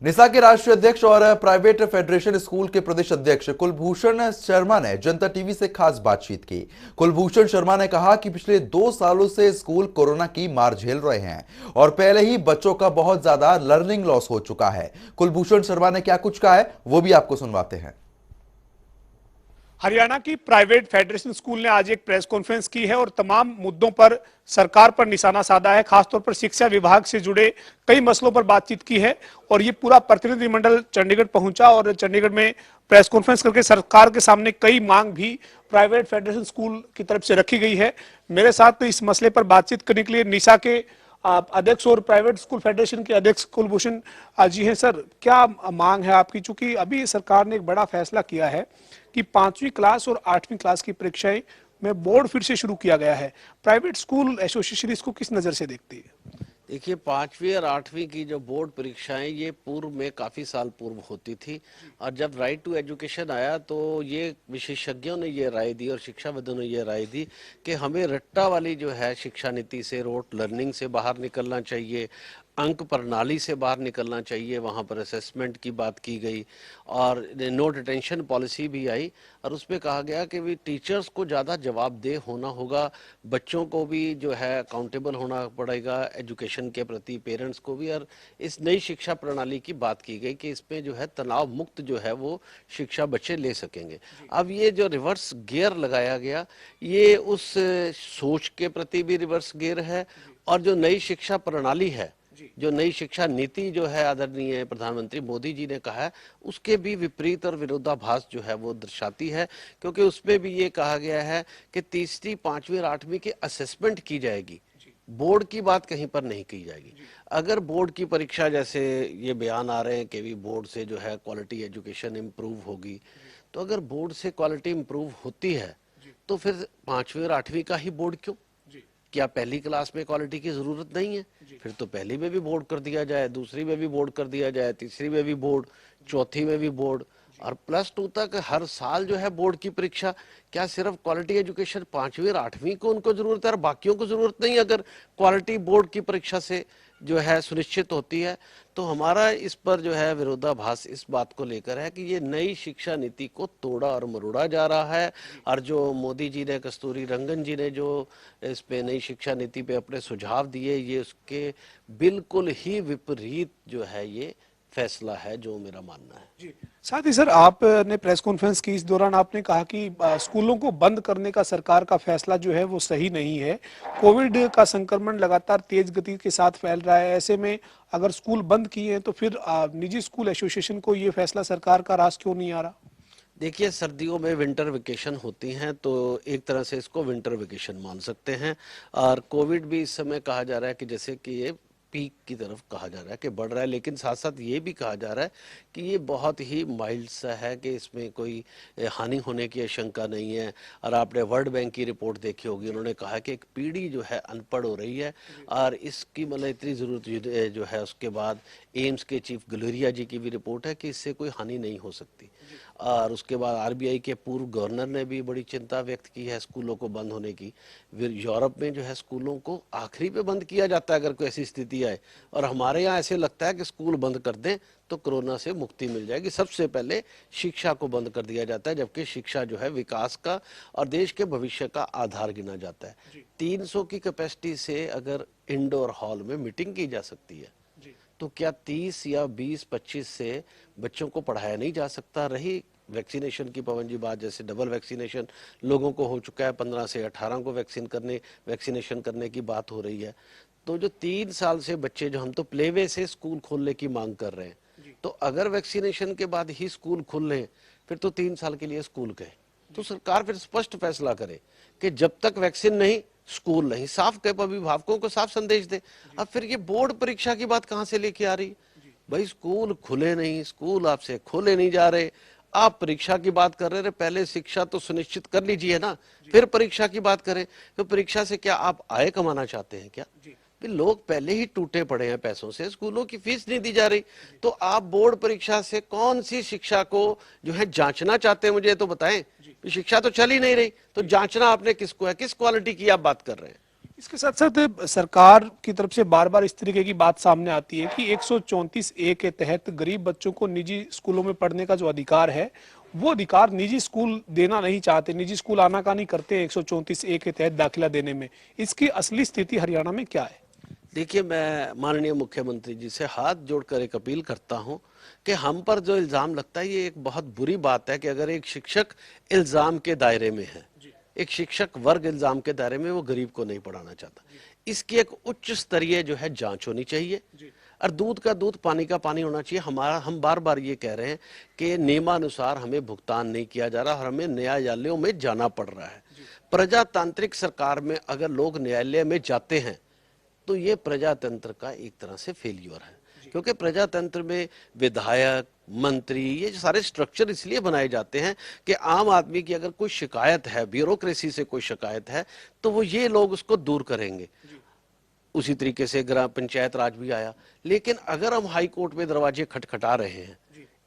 निसा के राष्ट्रीय अध्यक्ष और प्राइवेट फेडरेशन स्कूल के प्रदेश अध्यक्ष कुलभूषण शर्मा ने जनता टीवी से खास बातचीत की। कुलभूषण शर्मा ने कहा कि पिछले 2 सालों से स्कूल कोरोना की मार झेल रहे हैं और पहले ही बच्चों का बहुत ज्यादा लर्निंग लॉस हो चुका है। कुलभूषण शर्मा ने क्या कुछ कहा है वो भी आपको सुनवाते हैं। हरियाणा की प्राइवेट फेडरेशन स्कूल ने आज एक प्रेस कॉन्फ्रेंस की है और तमाम मुद्दों पर सरकार पर निशाना साधा है। खासतौर पर शिक्षा विभाग से जुड़े कई मसलों पर बातचीत की है और ये पूरा प्रतिनिधिमंडल चंडीगढ़ पहुंचा और चंडीगढ़ में प्रेस कॉन्फ्रेंस करके सरकार के सामने कई मांग भी प्राइवेट फेडरेशन स्कूल की तरफ से रखी गई है। मेरे साथ इस मसले पर बातचीत करने के लिए निशा के अध्यक्ष और प्राइवेट स्कूल फेडरेशन के अध्यक्ष कुलभूषण जी हैं। सर, क्या मांग है आपकी? चूंकि अभी सरकार ने एक बड़ा फैसला किया है कि 5वीं क्लास और 8वीं क्लास की परीक्षाएं में बोर्ड फिर से शुरू किया गया है। प्राइवेट स्कूल एसोसिएशन इसको किस नजर से देखती है? देखिए, 5वीं और 8वीं की जो बोर्ड परीक्षाएं ये पूर्व में काफ़ी साल पूर्व होती थी और जब राइट टू एजुकेशन आया तो ये विशेषज्ञों ने ये राय दी और शिक्षाविदों ने ये राय दी कि हमें रट्टा वाली जो है शिक्षा नीति से, रोट लर्निंग से बाहर निकलना चाहिए, अंक प्रणाली से बाहर निकलना चाहिए। वहाँ पर असेसमेंट की बात की गई और नो डिटेंशन पॉलिसी भी आई और उसमें कहा गया कि भी टीचर्स को ज़्यादा जवाबदेह होना होगा, बच्चों को भी जो है अकाउंटेबल होना पड़ेगा एजुकेशन के प्रति, पेरेंट्स को भी। और इस नई शिक्षा प्रणाली की बात की गई कि इसमें जो है तनाव मुक्त जो है वो शिक्षा बच्चे ले सकेंगे। अब ये जो रिवर्स गियर लगाया गया ये उस सोच के प्रति भी रिवर्स गियर है और जो नई शिक्षा प्रणाली है, जो नई शिक्षा नीति जो है आदरणीय प्रधानमंत्री मोदी जी ने कहा है, उसके भी विपरीत और विरोधाभास जो है वो दर्शाती है। क्योंकि उसमें भी ये कहा गया है कि तीसरी, 5वीं और 8वीं की असेसमेंट की जाएगी, बोर्ड की बात कहीं पर नहीं की जाएगी। अगर बोर्ड की परीक्षा, जैसे ये बयान आ रहे हैं कि भी बोर्ड से जो है क्वालिटी एजुकेशन इम्प्रूव होगी, तो अगर बोर्ड से क्वालिटी इम्प्रूव होती है तो फिर 5वीं और 8वीं का ही बोर्ड क्यों? क्या पहली क्लास में क्वालिटी की जरूरत नहीं है? फिर तो पहली में भी बोर्ड कर दिया जाए, दूसरी में भी बोर्ड कर दिया जाए, तीसरी में भी बोर्ड, चौथी में भी बोर्ड और +2 तक हर साल जो है बोर्ड की परीक्षा। क्या सिर्फ क्वालिटी एजुकेशन 5वीं और 8वीं को उनको जरूरत है और बाकियों को जरूरत नहीं? अगर क्वालिटी बोर्ड की परीक्षा से जो है सुनिश्चित होती है तो हमारा इस पर जो है विरोधाभास इस बात को लेकर है कि ये नई शिक्षा नीति को तोड़ा और मरोड़ा जा रहा है। और जो मोदी जी ने, कस्तूरी रंगन जी ने जो इस पे नई शिक्षा नीति पे अपने सुझाव दिए, ये उसके बिल्कुल ही विपरीत जो है ये फैसला है, जो मेरा मानना है। जी, साथ ही सर, आपने प्रेस कॉन्फ्रेंस की, इस दौरान आपने कहा कि स्कूलों को बंद करने का सरकार का फैसला जो है वो सही नहीं है। कोविड का संक्रमण लगातार तेज गति के साथ फैल रहा है। ऐसे में अगर स्कूल बंद किए हैं तो फिर निजी स्कूल एसोसिएशन को ये फैसला सरकार का रास क्यों नहीं आ रहा? देखिए, सर्दियों में विंटर वेकेशन होती हैं तो एक तरह से इसको विंटर वेकेशन मान सकते हैं। और कोविड भी इस समय कहा जा रहा है कि जैसे कि ये पीक की तरफ कहा जा रहा है कि बढ़ रहा है, लेकिन साथ साथ ये भी कहा जा रहा है कि ये बहुत ही माइल्ड सा है कि इसमें कोई हानि होने की आशंका नहीं है। और आपने वर्ल्ड बैंक की रिपोर्ट देखी होगी, उन्होंने कहा कि एक पीढ़ी जो है अनपढ़ हो रही है और इसकी मतलब इतनी ज़रूरत जो है। उसके बाद एम्स के चीफ गुलेरिया जी की भी रिपोर्ट है कि इससे कोई हानि नहीं हो सकती। और उसके बाद आरबीआई के पूर्व गवर्नर ने भी बड़ी चिंता व्यक्त की है स्कूलों को बंद होने की। यूरोप में जो है स्कूलों को आखिरी पे बंद किया जाता है अगर कोई ऐसी स्थिति आए, और हमारे यहाँ ऐसे लगता है कि स्कूल बंद कर दें तो कोरोना से मुक्ति मिल जाएगी। सबसे पहले शिक्षा को बंद कर दिया जाता है, जबकि शिक्षा जो है विकास का और देश के भविष्य का आधार गिना जाता है। 300 की कैपेसिटी से अगर इंडोर हॉल में मीटिंग की जा सकती है तो क्या 30 या 20-25 से बच्चों को पढ़ाया नहीं जा सकता? रही वैक्सीनेशन की पवन जी बात, जैसे डबल वैक्सीनेशन लोगों को हो चुका है, 15 से 18 को वैक्सीनेशन करने की बात हो रही है। तो जो 3 साल से बच्चे, जो हम तो प्लेवे से स्कूल खोलने की मांग कर रहे हैं, तो अगर वैक्सीनेशन के बाद ही स्कूल खुल रहे फिर तो 3 साल के लिए स्कूल गए। तो सरकार फिर स्पष्ट फैसला करे कि जब तक वैक्सीन नहीं स्कूल नहीं, साफ कहे, अभिभावकों को साफ संदेश दे। अब फिर ये बोर्ड परीक्षा की बात कहां से लेके आ रही? भाई स्कूल खुले नहीं, स्कूल आपसे खोले नहीं जा रहे, आप परीक्षा की बात कर रहे हैं। पहले शिक्षा तो सुनिश्चित कर लीजिए ना, फिर परीक्षा की बात करें। तो परीक्षा से क्या आप आय कमाना चाहते हैं क्या? लोग पहले ही टूटे पड़े हैं पैसों से, स्कूलों की फीस नहीं दी जा रही, तो आप बोर्ड परीक्षा से कौन सी शिक्षा को जो है जांचना चाहते हैं? मुझे तो बताएं। शिक्षा तो चल ही नहीं रही, तो जांचना आपने किसको है? किस क्वालिटी की आप बात कर रहे हैं? इसके साथ साथ सरकार की तरफ से बार बार इस तरीके की बात सामने आती है कि 134A के तहत गरीब बच्चों को निजी स्कूलों में पढ़ने का जो अधिकार है, वो अधिकार निजी स्कूल देना नहीं चाहते, निजी स्कूल आनाकानी करते 134A के तहत दाखिला देने में। इसकी असली स्थिति हरियाणा में क्या है? देखिए, मैं माननीय मुख्यमंत्री जी से हाथ जोड़कर एक अपील करता हूं कि हम पर जो इल्जाम लगता है ये एक बहुत बुरी बात है कि अगर एक शिक्षक इल्जाम के दायरे में है, एक शिक्षक वर्ग इल्जाम के दायरे में, वो गरीब को नहीं पढ़ाना चाहता। इसकी एक उच्च स्तरीय जो है जांच होनी चाहिए और दूध का दूध पानी का पानी होना चाहिए। हम बार बार ये कह रहे हैं कि नियमानुसार हमें भुगतान नहीं किया जा रहा और हमें न्यायालयों में जाना पड़ रहा है। प्रजातांत्रिक सरकार में अगर लोग न्यायालय में जाते हैं तो ये प्रजातंत्र का एक तरह से फेल्यूर है, क्योंकि प्रजातंत्र में विधायक, मंत्री, ये सारे स्ट्रक्चर इसलिए बनाए जाते हैं कि आम आदमी की अगर कोई शिकायत है, ब्यूरोक्रेसी से कोई शिकायत है, तो वो ये लोग उसको दूर करेंगे। उसी तरीके से ग्राम पंचायत राज भी आया। लेकिन अगर हम हाई कोर्ट में दरवाजे खटखटा रहे हैं,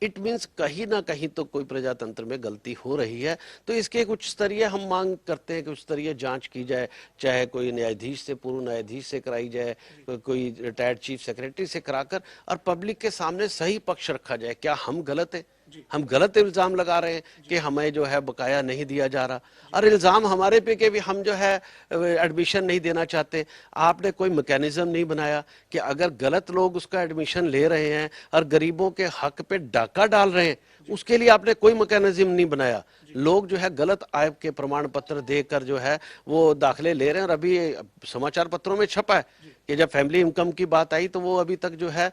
इट मीन्स कहीं ना कहीं तो कोई प्रजातंत्र में गलती हो रही है। तो इसके एक उच्च स्तरीय हम मांग करते हैं कि उच्च स्तरीय जांच की जाए, चाहे कोई न्यायाधीश से, पूर्व न्यायाधीश से कराई जाए, कोई रिटायर्ड चीफ सेक्रेटरी से कराकर, और पब्लिक के सामने सही पक्ष रखा जाए। क्या हम गलत है? हम गलत इल्जाम लगा रहे हैं कि हमें जो है बकाया नहीं दिया जा रहा, और इल्जाम हमारे पे कि भी हम जो है एडमिशन नहीं देना चाहते। आपने कोई मैकेनिज्म नहीं बनाया कि अगर गलत लोग उसका एडमिशन ले रहे हैं और गरीबों के हक पे डाका डाल रहे हैं, उसके लिए आपने कोई मैकेनिज्म नहीं बनाया। लोग जो है गलत आय के प्रमाण पत्र देकर जो है वो दाखिले ले रहे हैं। और अभी समाचार पत्रों में छपा है कि जब फैमिली इनकम की बात आई तो वो अभी तक जो है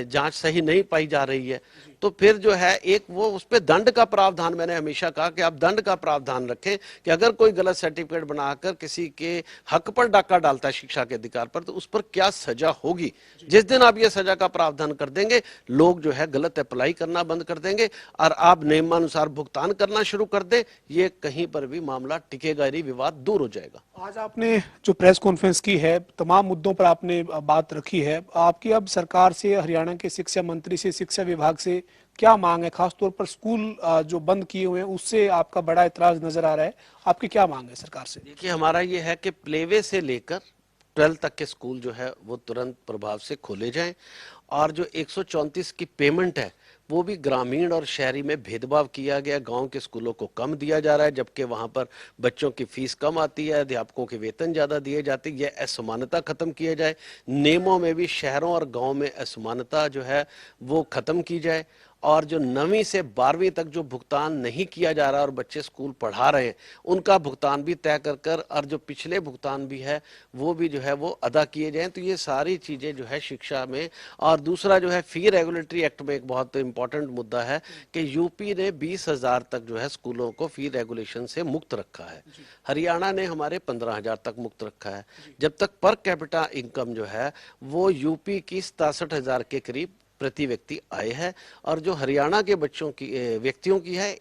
जांच सही नहीं पाई जा रही है। तो फिर जो है एक वो उस पर दंड का प्रावधान, मैंने हमेशा कहा कि आप दंड का प्रावधान रखें कि अगर कोई गलत सर्टिफिकेट बनाकर किसी के हक पर डाका डालता है शिक्षा के अधिकार पर, तो उस पर क्या सजा होगी। जिस दिन आप ये सजा का प्रावधान कर देंगे, लोग जो है गलत अप्लाई करना बंद कर देंगे और आप नियमानुसार भुगतान करना शुरू कर दें, ये कहीं पर भी मामला टिकेगा नहीं, विवाद दूर हो जाएगा। आज आपने जो प्रेस कॉन्फ्रेंस की है, तमाम मुद्दों पर आपने बात रखी है। आपकी अब सरकार से, हरियाणा के शिक्षा मंत्री से, शिक्षा विभाग से क्या मांग है? खासतौर पर स्कूल जो बंद किए हुए हैं उससे आपका बड़ा इतराज नजर आ रहा है। आपकी क्या मांग है सरकार से? देखिए, हमारा ये है कि प्लेवे से लेकर 12 तक के स्कूल जो है वो तुरंत प्रभाव से खोले जाएं, और जो 134 की पेमेंट है वो भी ग्रामीण और शहरी में भेदभाव किया गया। गांव के स्कूलों को कम दिया जा रहा है, जबकि वहां पर बच्चों की फीस कम आती है, अध्यापकों के वेतन ज्यादा दिए जाते हैं। यह असमानता खत्म किया जाए। नियमों में भी शहरों और गांव में असमानता जो है वो खत्म की जाए। और जो 9वीं से 12वीं तक जो भुगतान नहीं किया जा रहा और बच्चे स्कूल पढ़ा रहे हैं, उनका भुगतान भी तय कर और जो पिछले भुगतान भी है वो भी जो है वो अदा किए जाएं। तो ये सारी चीजें जो है शिक्षा में। और दूसरा जो है फी रेगुलेटरी एक्ट में एक बहुत इंपॉर्टेंट मुद्दा है कि यूपी ने 20,000 तक जो है स्कूलों को फी रेगुलेशन से मुक्त रखा है। हरियाणा ने हमारे 15,000 तक मुक्त रखा है। जब तक पर कैपिटा इनकम जो है वो यूपी की 67,000 के करीब प्रति व्यक्ति आय है, और जो हरियाणा के बच्चों की व्यक्तियों की है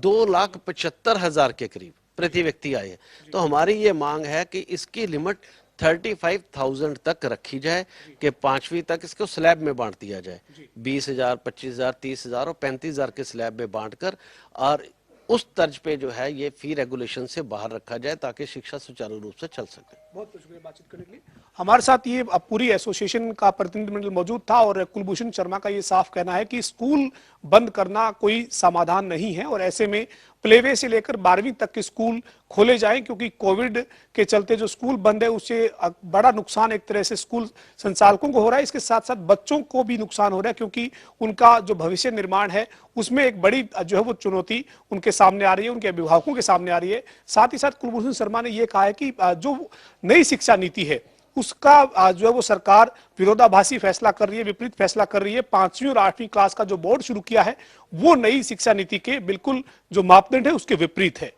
2,75,000 के करीब प्रति व्यक्ति आय है। तो हमारी ये मांग है कि इसकी लिमिट 35,000 तक रखी जाए कि 5वीं तक इसको स्लैब में बांट दिया जाए। 20,000, 25,000, 30,000 और 35,000 के स्लैब में बांटकर, और उस तर्ज पे जो है ये फी रेगुलेशन से बाहर रखा जाए ताकि शिक्षा सुचारू रूप से चल सके। बहुत शुक्रिया बातचीत करने के लिए। हमारे साथ ये पूरी एसोसिएशन का प्रतिनिधिमंडल मौजूद था, और कुलभूषण शर्मा का ये साफ कहना है कि स्कूल बंद करना कोई समाधान नहीं है, और ऐसे में प्लेवे से लेकर 12वीं तक के स्कूल खोले जाएं, क्योंकि कोविड के चलते जो स्कूल बंद है उससे बड़ा नुकसान एक तरह से स्कूल संचालकों को हो रहा है। इसके साथ साथ बच्चों को भी नुकसान हो रहा है, क्योंकि उनका जो भविष्य निर्माण है उसमें एक बड़ी जो है वो चुनौती उनके सामने आ रही है, उनके अभिभावकों के सामने आ रही है। साथ ही साथ कुलभूषण शर्मा ने यह कहा है कि जो नई शिक्षा नीति है उसका जो है वो सरकार विरोधाभासी फैसला कर रही है, विपरीत फैसला कर रही है। 5वीं और 8वीं क्लास का जो बोर्ड शुरू किया है वो नई शिक्षा नीति के बिल्कुल जो मापदंड है उसके विपरीत है।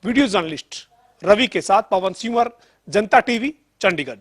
वीडियो जर्नलिस्ट रवि के साथ पवन सिंह, जनता टीवी, चंडीगढ़।